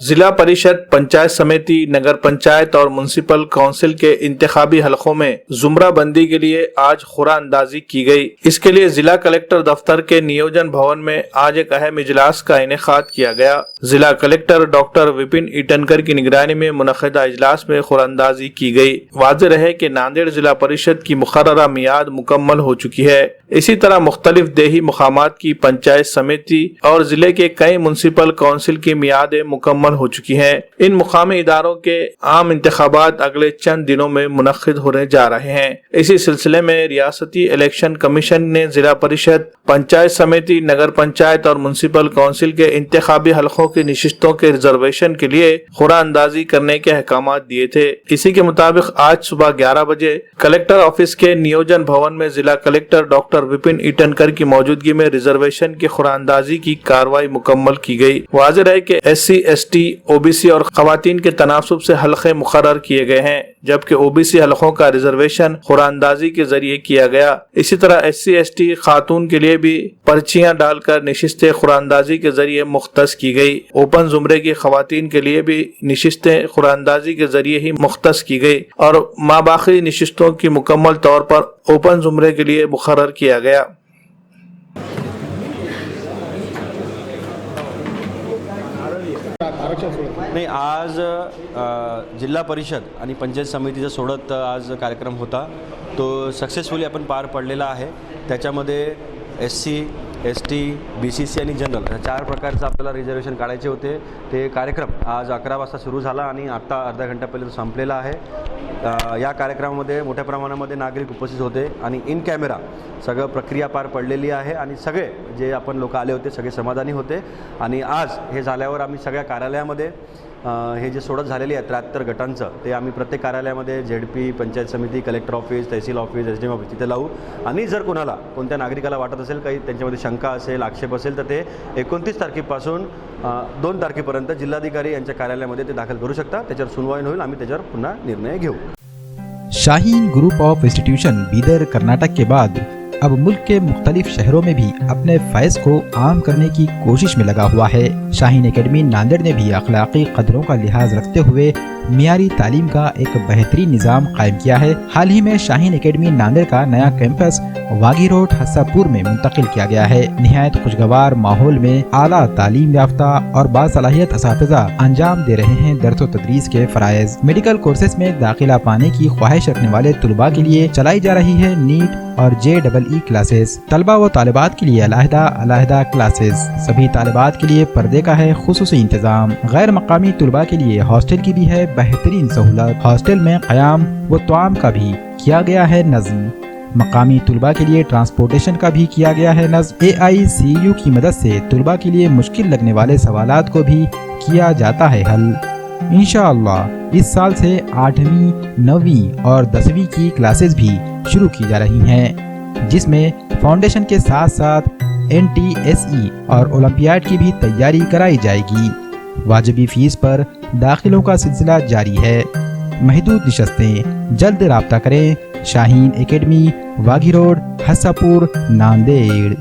ضلع پریشد، پنچایت سمیتی، نگر پنچایت اور municipal council کے انتخابی حلقوں میں زمرہ بندی کے لیے آج قرعہ اندازی کی گئی۔ اس کے لیے ضلع کلکٹر دفتر کے نیوجن بھون میں آج ایک اہم اجلاس کا انعقاد کیا گیا۔ ضلع کلکٹر ڈاکٹر وپن ایٹنکر کی نگرانی میں منعقدہ اجلاس میں قرعہ اندازی کی گئی۔ واضح رہے کہ ناندیڑ ضلع پریشد کی مقررہ میعاد مکمل ہو چکی ہے۔ اسی طرح مختلف دیہی مقامات کی پنچایت سمیتی اور ضلع کے کئی میونسپل کونسل کی میعادیں مکمل ہو چکی ہیں۔ ان مقامی اداروں کے عام انتخابات اگلے چند دنوں میں منعقد ہونے جا رہے ہیں۔ اسی سلسلے میں ریاستی الیکشن کمیشن نے ضلع پریشد، پنچایت سمیتی، نگر پنچایت اور میونسپل کونسل کے انتخابی حلقوں کی نشستوں کے ریزرویشن کے لیے قرعہ اندازی کرنے کے احکامات دیے تھے۔ اسی کے مطابق آج صبح 11 بجے کلکٹر آفس کے نیوجن بھون میں ضلع کلکٹر ڈاکٹر وپن ایٹنکر کی موجودگی میں ریزرویشن کی قرعہ اندازی کی کارروائی مکمل کی گئی۔ واضح رہے کہ S C, S T, O B C اور خواتین کے تناسب سے حلقے مقرر کیے گئے ہیں، جبکہ او بی سی حلقوں کا ریزرویشن قرعہ اندازی کے ذریعے کیا گیا۔ اسی طرح ایس سی، ایس ٹی خاتون کے لیے بھی پرچیاں ڈال کر نشستیں قرعہ اندازی کے ذریعے مختص کی گئی۔ اوپن زمرے کی خواتین کے لیے بھی نشستیں قرعہ اندازی کے ذریعے ہی مختص کی گئی اور ماباقی نشستوں کی مکمل طور پر اوپن زمرے کے لیے مقرر کیا گیا۔ नाही, आज जिल्हा परिषद आणि पंचायत समितीचा सोडत आज कार्यक्रम होता, तो सक्सेसफुली आपण पार पडलेला आहे। त्याच्यामध्ये S C, S T, B C C आणि जनरल या 4 प्रकारचं आपल्याला रिझर्वेशन काढायचे होते। ते कार्यक्रम आज 11 वाजता सुरू झाला आणि आता अर्धा घंटा पहिले संपलेला आहे। या कार्यक्रमामध्ये मोठ्या प्रमाणामध्ये नागरिक उपस्थित होते आणि इन कॅमेरा सगळं प्रक्रिया पार पडलेली आहे आणि सगळे जे आपण लोक आले होते सगळे समाधानी होते। आणि आज हे झाल्यावर आम्ही सगळ्या कार्यालयामध्ये हे जे सोडत झालेली आहे 73 गटांचं ते आम्ही प्रत्येक कार्यालयामध्ये ZP, panchayat samiti, collector office, tehsil office, S D M office तिथे लावू। आणि जर कोणाला कोणत्या नागरिकाला वाटत असेल काही त्यांच्यामध्ये शंका असेल, आक्षेप असेल तर ते 29 तारखेपासून 2 तारखेपर्यंत जिल्हाधिकारी यांच्या कार्यालयामध्ये ते दाखल करू शकता। त्याच्यावर सुनवाई होईल, आम्ही त्याच्यावर पुन्हा निर्णय घेऊ। Shaheen group of institution Bidar Karnataka के बाद अब मुल्क के मुख्तलिफ शहरों में भी अपने फैज़ को आम करने की कोशिश में लगा हुआ है। शाहीन एकेडमी नांदेड़ ने भी अखलाकी कदरों का लिहाज रखते हुए मियारी तालीम का एक बेहतरीन निज़ाम कायम किया है। हाल ही में शाहीन एकेडमी नांदेड़ का नया कैंपस वागी रोड हस्सापुर में मुंतकिल किया गया है। निहायत खुशगवार माहौल में आला तालीम याफ्ता और बासलाहियत असातिज़ा अंजाम दे रहे हैं दर्स व तदरीस के फ़राइज़। मेडिकल कोर्सेज में दाखिला पाने की ख्वाहिश रखने वाले तलबा के लिए चलाई जा रही है नीट और JEE क्लासेस। तलबा व तालिबात के लिए अलहदा क्लासेस। सभी तालिबात के लिए पर्दे का है खुसूसी इंतजाम। गैर मकामी तलबा के लिए हॉस्टल की भी है बेहतरीन सहूलत। हॉस्टल में क़याम व तआम का भी किया गया है नज़्म। मकामी तलबा के लिए ट्रांसपोर्टेशन का भी किया गया है नज़्म। AICU की मदद से तलबा के लिए मुश्किल लगने वाले सवालात को भी किया जाता है हल। इंशाअल्लाह इस साल से 8वीं, 9वीं और 10वीं की क्लासेस भी शुरू की जा रही हैं, जिसमें फाउंडेशन के साथ साथ NTSE और ओलंपियाड की भी तैयारी कराई जाएगी। वाजिबी फीस पर दाखिलों का सिलसिला जारी है। महदूद निशस्तें, जल्द राब्ता करें। Shaheen academy, वागी road, हस्सापुर, Nanded.